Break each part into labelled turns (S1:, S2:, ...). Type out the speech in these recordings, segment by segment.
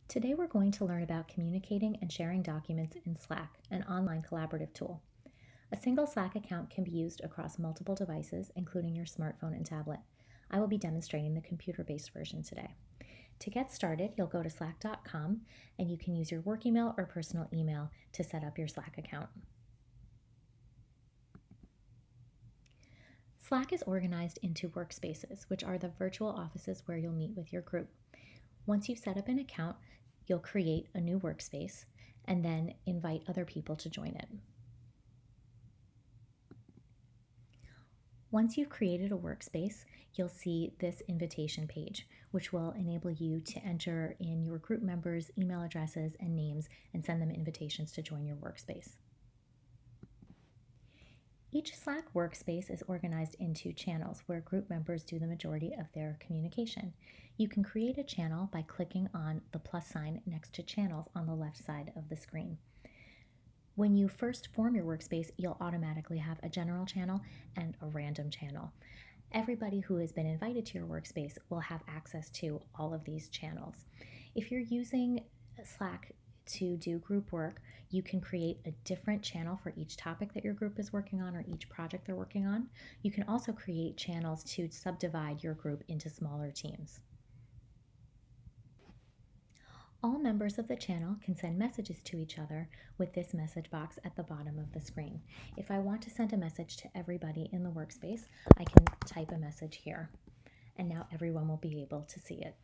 S1: Today we're going to learn about communicating and sharing documents in Slack, an online collaborative tool. A single Slack account can be used across multiple devices, including your smartphone and tablet. I will be demonstrating the computer-based version today. To get started, you'll go to slack.com and you can use your work email or personal email to set up your Slack account. Slack is organized into workspaces, which are the virtual offices where you'll meet with your group. Once you've set up an account, you'll create a new workspace and then invite other people to join it. Once you've created a workspace, you'll see this invitation page, which will enable you to enter in your group members' email addresses and names and send them invitations to join your workspace. Each Slack workspace is organized into channels where group members do the majority of their communication. You can create a channel by clicking on the plus sign next to channels on the left side of the screen. When you first form your workspace, you'll automatically have a general channel and a random channel. Everybody who has been invited to your workspace will have access to all of these channels. If you're using Slack to do group work, you can create a different channel for each topic that your group is working on or each project they're working on. You can also create channels to subdivide your group into smaller teams. All members of the channel can send messages to each other with this message box at the bottom of the screen. If I want to send a message to everybody in the workspace, I can type a message here, and now everyone will be able to see it.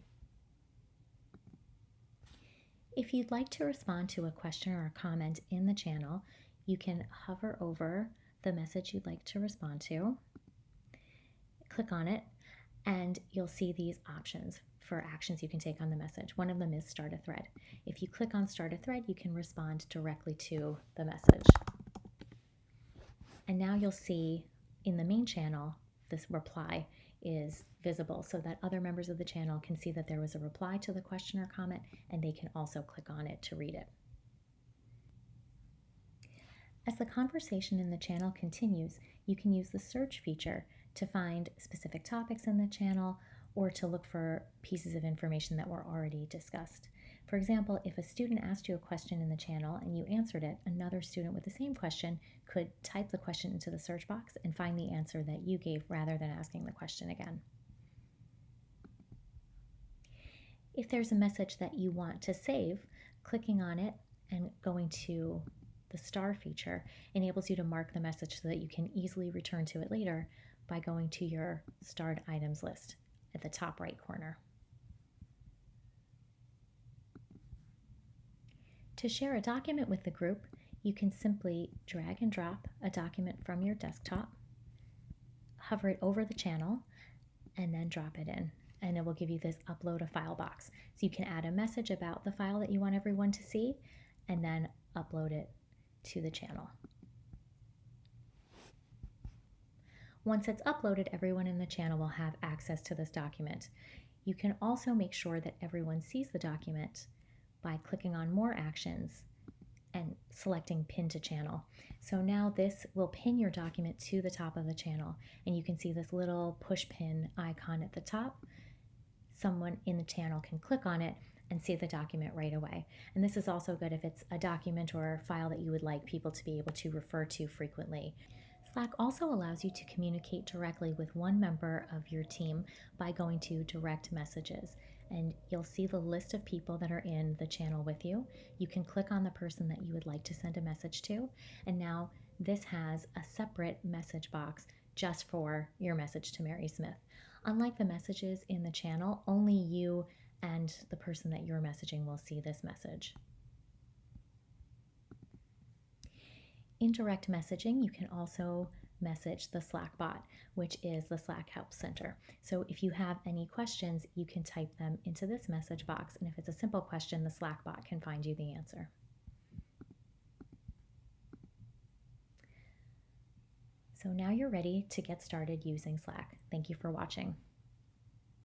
S1: If you'd like to respond to a question or a comment in the channel, you can hover over the message you'd like to respond to, click on it, and you'll see these options for actions you can take on the message. One of them is start a thread. If you click on start a thread, you can respond directly to the message. And now you'll see in the main channel, this reply is visible so that other members of the channel can see that there was a reply to the question or comment, and they can also click on it to read it. As the conversation in the channel continues, you can use the search feature to find specific topics in the channel or to look for pieces of information that were already discussed. For example, if a student asked you a question in the channel and you answered it, another student with the same question could type the question into the search box and find the answer that you gave rather than asking the question again. If there's a message that you want to save, clicking on it and going to the star feature enables you to mark the message so that you can easily return to it later by going to your starred items list at the top right corner. To share a document with the group, you can simply drag and drop a document from your desktop, hover it over the channel, and then drop it in. And it will give you this upload a file box. So you can add a message about the file that you want everyone to see and then upload it to the channel. Once it's uploaded, everyone in the channel will have access to this document. You can also make sure that everyone sees the document by clicking on More Actions and selecting Pin to Channel. So now this will pin your document to the top of the channel, and you can see this little push pin icon at the top. Someone in the channel can click on it and see the document right away. And this is also good if it's a document or a file that you would like people to be able to refer to frequently. Slack also allows you to communicate directly with one member of your team by going to direct messages. And you'll see the list of people that are in the channel with you. You can click on the person that you would like to send a message to. And now this has a separate message box just for your message to Mary Smith. Unlike the messages in the channel, only you and the person that you're messaging will see this message. In direct messaging, you can also message the Slack bot, which is the Slack Help Center. So if you have any questions, you can type them into this message box, and if it's a simple question, the Slack bot can find you the answer. So now you're ready to get started using Slack. Thank you for watching.